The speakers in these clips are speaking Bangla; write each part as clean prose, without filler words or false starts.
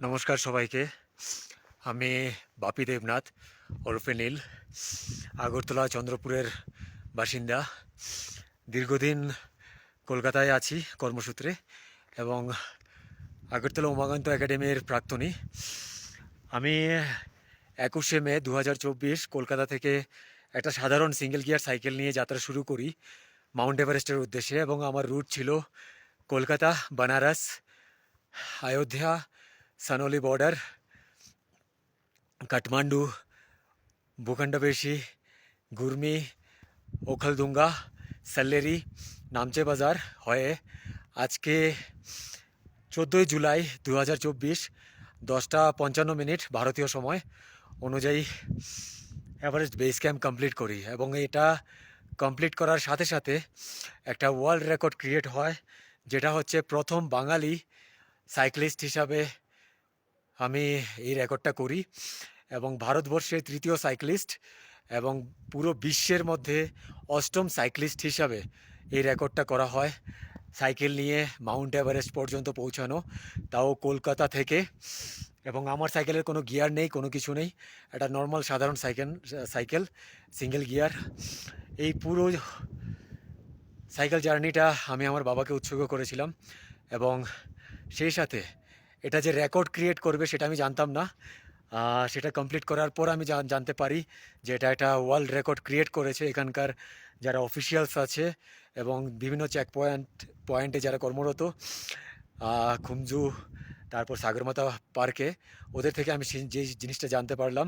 নমস্কার সবাইকে। আমি বাপি দেবনাথ ওরফে নীল, আগরতলা চন্দ্রপুরের বাসিন্দা। দীর্ঘদিন কলকাতায় আছি কর্মসূত্রে এবং আগরতলা উমাকান্ত একাডেমির প্রাক্তনী। আমি 21শে মে 2024 কলকাতা থেকে একটা সাধারণ সিঙ্গেল গিয়ার সাইকেল নিয়ে যাত্রা শুরু করি মাউন্ট এভারেস্টের উদ্দেশ্যে, এবং আমার রুট ছিল কলকাতা, বানারস, অযোধ্যা, সানোলি বর্ডার, কাঠমান্ডু, ভূখণ্ডবেশী, গুরমি, ওখলডুঙ্গা, সাল্লেরি, নামচে বাজার হয়ে আজকে 14ই জুলাই 2024 10টা 55 মিনিট ভারতীয় সময় অনুযায়ী এভারেস্ট বেস ক্যাম্প কমপ্লিট করি। এবং এটা কমপ্লিট করার সাথে সাথে একটা ওয়ার্ল্ড রেকর্ড ক্রিয়েট হয়, যেটা হচ্ছে প্রথম বাঙালি সাইক্লিস্ট হিসাবে আমি এই রেকর্ডটা করি এবং ভারতবর্ষের তৃতীয় সাইক্লিস্ট এবং পুরো বিশ্বের মধ্যে অষ্টম সাইক্লিস্ট হিসাবে এই রেকর্ডটা করা হয়। সাইকেল নিয়ে মাউন্ট এভারেস্ট পর্যন্ত পৌঁছানো, তাও কলকাতা থেকে। এবং আমার সাইকেলের কোনো গিয়ার নেই, কোনো কিছু নেই, একটা নর্মাল সাধারণ সাইকেল সিঙ্গেল গিয়ার। এই পুরো সাইকেল জার্নিটা আমি আমার বাবাকে উৎসর্গ করেছিলাম এবং সেই সাথে এটা যে রেকর্ড ক্রিয়েট করবে সেটা আমি জানতাম না। সেটা কমপ্লিট করার পর আমি জানতে পারি যে এটা একটা ওয়ার্ল্ড রেকর্ড ক্রিয়েট করেছে এখানকার যারা অফিসিয়ালস আছে এবং বিভিন্ন পয়েন্টে যারা কর্মরত, খুমজু, তারপর সাগরমাথা পার্কে, ওদের থেকে আমি যে জিনিসটা জানতে পারলাম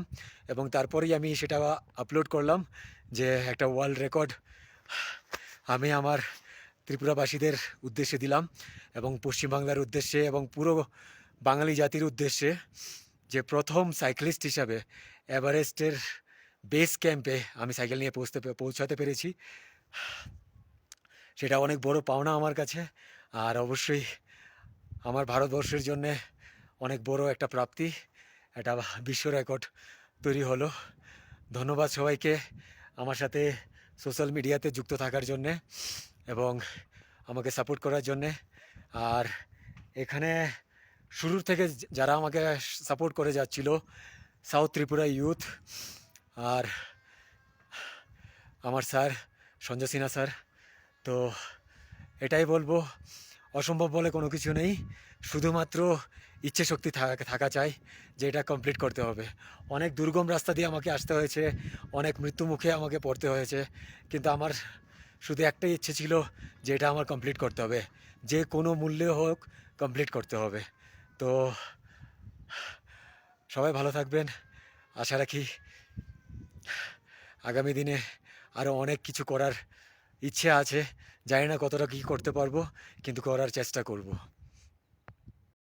এবং তারপরেই আমি সেটা আপলোড করলাম যে একটা ওয়ার্ল্ড রেকর্ড আমি আমার ত্রিপুরাবাসীদের উদ্দেশ্যে দিলাম এবং পশ্চিমবাংলার উদ্দেশ্যে এবং পুরো বাঙালি জাতির উদ্দেশ্যে, যে প্রথম সাইক্লিস্ট হিসাবে এভারেস্টের বেস ক্যাম্পে আমি সাইকেল নিয়ে পৌঁছাতে পেরেছি। সেটা অনেক বড় পাওনা আমার কাছে, আর অবশ্যই আমার ভারতবর্ষের জন্যে অনেক বড় একটা প্রাপ্তি। একটা বিশ্ব রেকর্ড তৈরি হলো। ধন্যবাদ সবাইকে আমার সাথে সোশ্যাল মিডিয়াতে যুক্ত থাকার জন্যে এবং আমাকে সাপোর্ট করার জন্যে। আর এখানে শুরুর থেকে যারা আমাকে সাপোর্ট করে যাচ্ছিল, সাউথ ত্রিপুরা ইউথ, আর আমার স্যার সঞ্জয় সিনহা স্যার, তো এটাই বলবো, অসম্ভব বলে কোনো কিছু নেই, শুধুমাত্র ইচ্ছে শক্তি থাকা চাই যে এটা কমপ্লিট করতে হবে। অনেক দুর্গম রাস্তা দিয়ে আমাকে আসতে হয়েছে, অনেক মৃত্যু মুখে আমাকে পড়তে হয়েছে, কিন্তু আমার শুধু একটাই ইচ্ছে ছিল যে এটা আমার কমপ্লিট করতে হবে, যে কোনো মূল্যে হোক কমপ্লিট করতে হবে। তো সবাই ভালো থাকবেন, আশা রাখি আগামী দিনে আরও অনেক কিছু করার ইচ্ছে আছে। জানি না কতটা কী করতে পারবো, কিন্তু করার চেষ্টা করব।